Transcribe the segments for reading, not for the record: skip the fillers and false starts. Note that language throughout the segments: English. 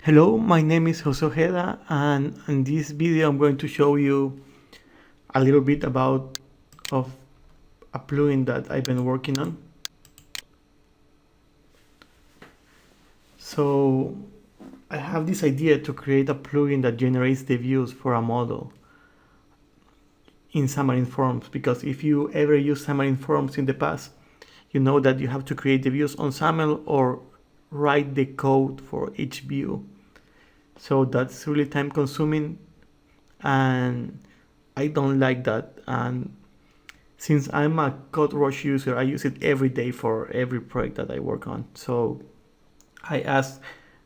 Hello, my name is Ojeda, and in this video I'm going to show you a little bit about a plugin that I've been working on. So I have this idea to create a plugin that generates the views for a model in Xamarin Forms, because if you ever use Xamarin Forms in the past, you know that you have to create the views on XAML or write the code for each view. So that's really time consuming and I don't like that. And since I'm a CodeRush user, I use it every day for every project that I work on. So I asked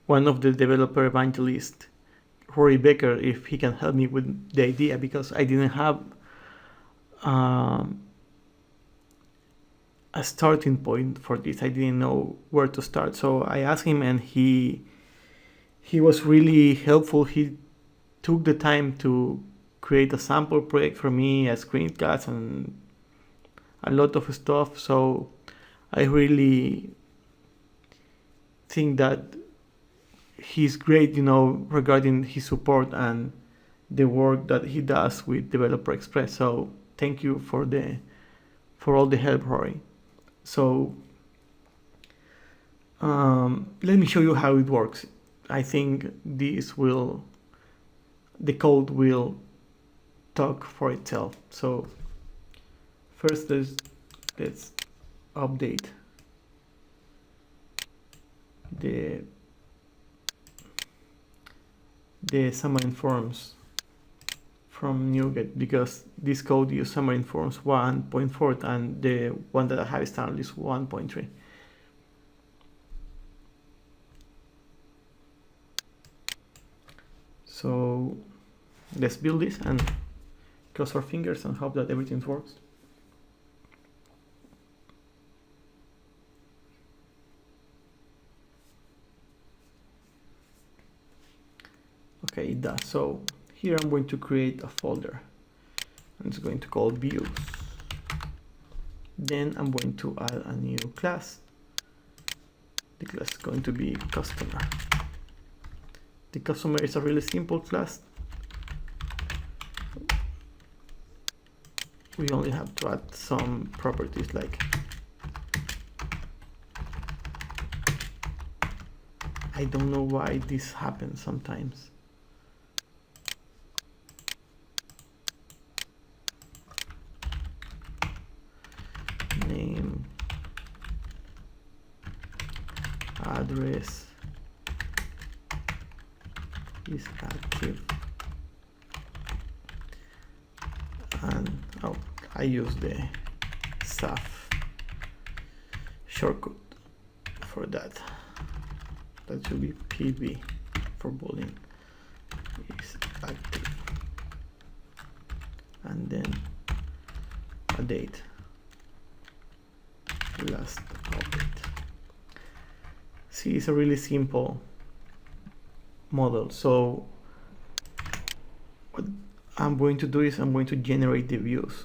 one of the developer evangelists, Rory Becker, if he can help me with the idea, because I didn't have a starting point for this. I didn't know where to start. So I asked him, and he was really helpful. He took the time to create a sample project for me, a screencast, and a lot of stuff. So I really think that he's great, regarding his support and the work that he does with Developer Express. So thank you for all the help, Rory. So let me show you how it works. I think the code will talk for itself. So first let's update the Xamarin Forms from NuGet, because this code uses Xamarin Forms 1.4 and the one that I have installed is 1.3. So let's build this and cross our fingers and hope that everything works. Okay, it does. So here I'm going to create a folder and it's going to call views. Then I'm going to add a new class. The class is going to be customer. The customer is a really simple class. We only have to add some properties like I don't know why this happens sometimes. Name, address is active, and I use the SAF shortcut for that. That should be PB for boolean is active, and then a date, last update. See, it's a really simple model. So what I'm going to do is I'm going to generate the views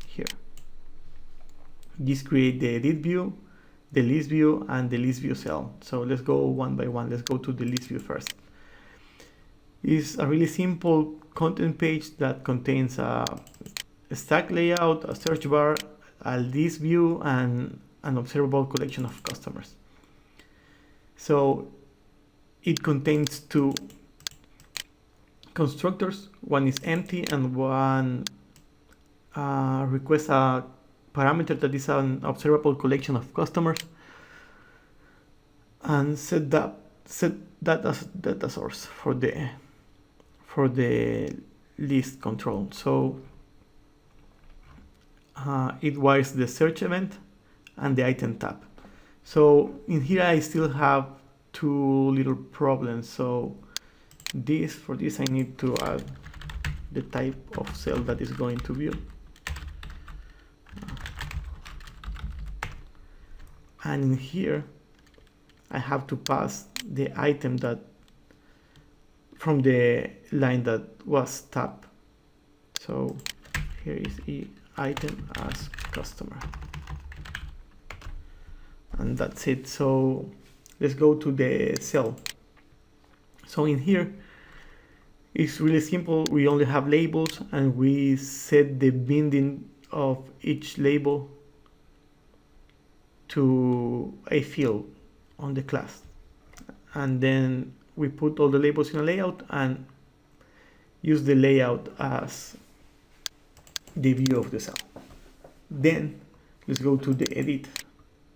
here. This create the edit view, the list view, and the list view cell. So let's go one by one. Let's go to the list view first. It's a really simple content page that contains a stack layout, a search bar, a list view, and an observable collection of customers. So it contains two constructors. One is empty and one requests a parameter that is an observable collection of customers, and set that as data source for the list control. So it wires the search event and the item tab. So in here I still have two little problems. So for this I need to add the type of cell that is going to view. And in here I have to pass the item that from the line that was tabbed. So here is item as customer, and that's it. So let's go to the cell. So in here, it's really simple. We only have labels, and we set the binding of each label to a field on the class. And then we put all the labels in a layout and use the layout as the view of the cell. Then let's go to the edit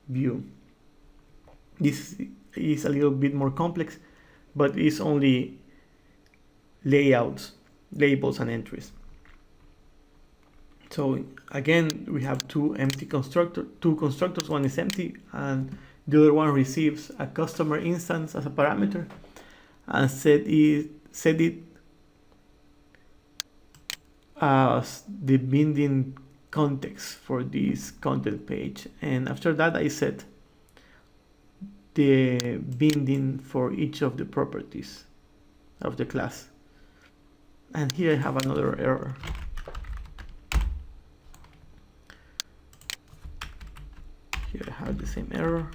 view. This is a little bit more complex, but it's only layouts, labels, and entries. So again, we have two constructors. One is empty, and the other one receives a customer instance as a parameter, and set it as the binding context for this content page. And after that, I set the binding for each of the properties of the class. And here I have another error. Here I have the same error.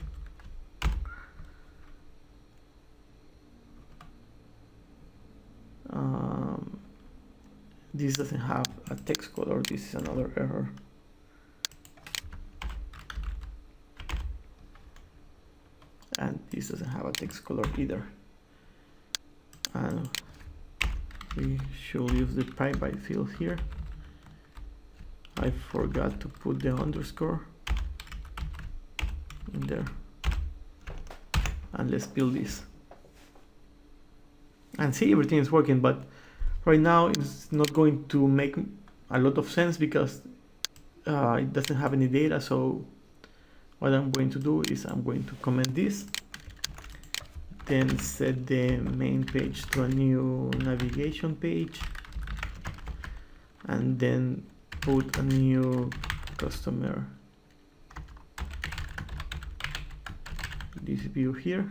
This doesn't have a text color. This is another error. And this doesn't have a text color either. And we should use the private field here. I forgot to put the underscore in there. And let's build this. And see, everything is working, but right now it's not going to make a lot of sense because it doesn't have any data. So what I'm going to do is I'm going to comment this, then set the main page to a new navigation page, and then put a new customer this view here.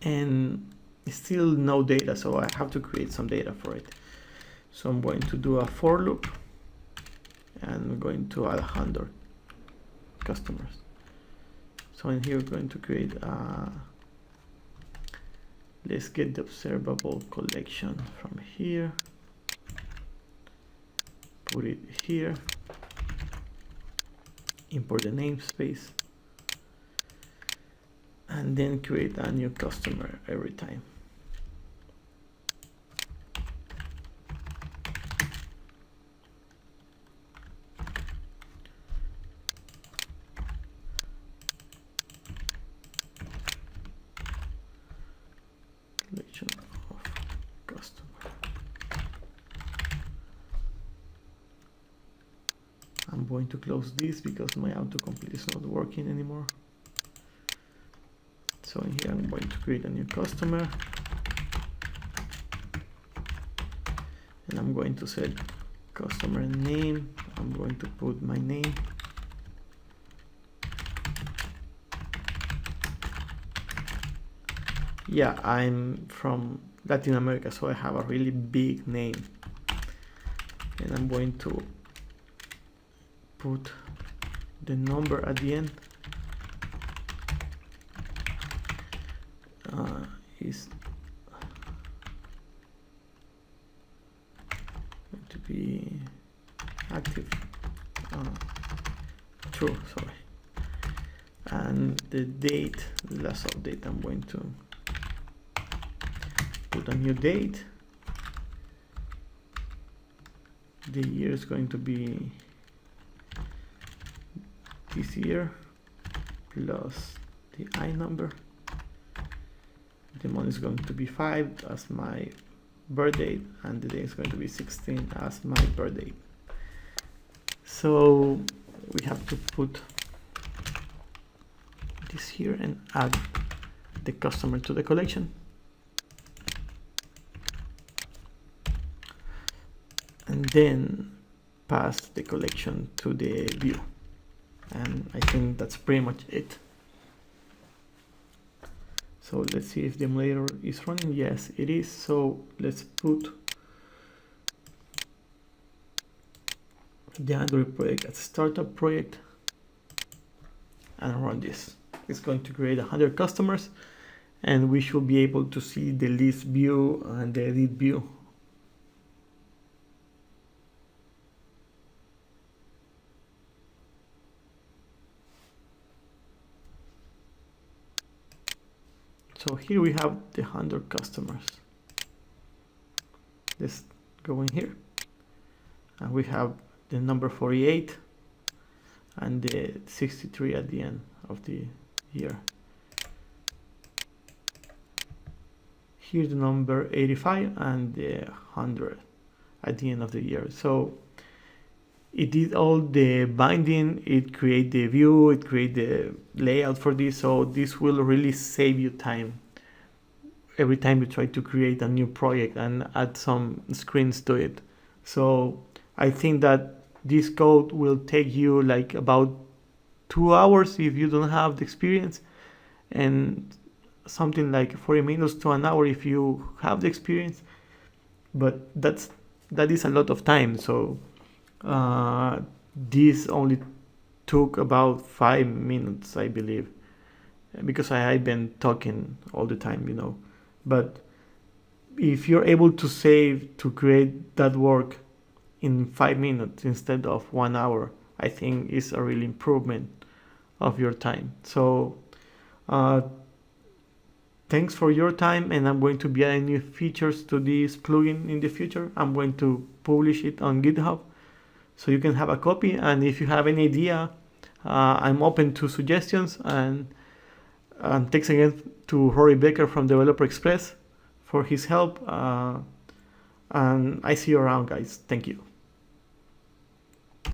And still no data, so I have to create some data for it. So I'm going to do a for loop, and I'm going to add 100 customers. So in here we're going to create let's get the observable collection from here, put it here, import the namespace, and then create a new customer every time. Collection of customer. I'm going to close this because my autocomplete is not working anymore. So in here I'm going to create a new customer, and I'm going to set customer name. I'm going to put my name. Yeah, I'm from Latin America, so I have a really big name, and I'm going to put the number at the end. Is going to be active, true, sorry. And the date, the last update, I'm going to put a new date. The year is going to be this year plus the I number. The month is going to be 5 as my birth date, and the day is going to be 16 as my birth date. So we have to put this here and add the customer to the collection. And then pass the collection to the view. And I think that's pretty much it. So let's see if the emulator is running. Yes, it is. So let's put the Android project as startup project. and run this. It's going to create 100 customers, and we should be able to see the list view and the edit view. So here we have the 100 customers. Let's go in here, and we have the number 48 and the 63 at the end of the year. Here's the number 85 and the 100 at the end of the year. So it did all the binding, it create the view, it create the layout for this. So this will really save you time every time you try to create a new project and add some screens to it. So I think that this code will take you like about 2 hours if you don't have the experience, and something like 40 minutes to an hour if you have the experience. But that is a lot of time. So this only took about 5 minutes, I believe, because I've been talking all the time, you know. But if you're able to save to create that work in 5 minutes instead of 1 hour, I think is a real improvement of your time. So thanks for your time, and I'm going to be adding new features to this plugin in the future. I'm going to publish it on GitHub so you can have a copy, and if you have any idea, I'm open to suggestions. And thanks again to Rory Becker from Developer Express for his help, and I see you around, guys. Thank you.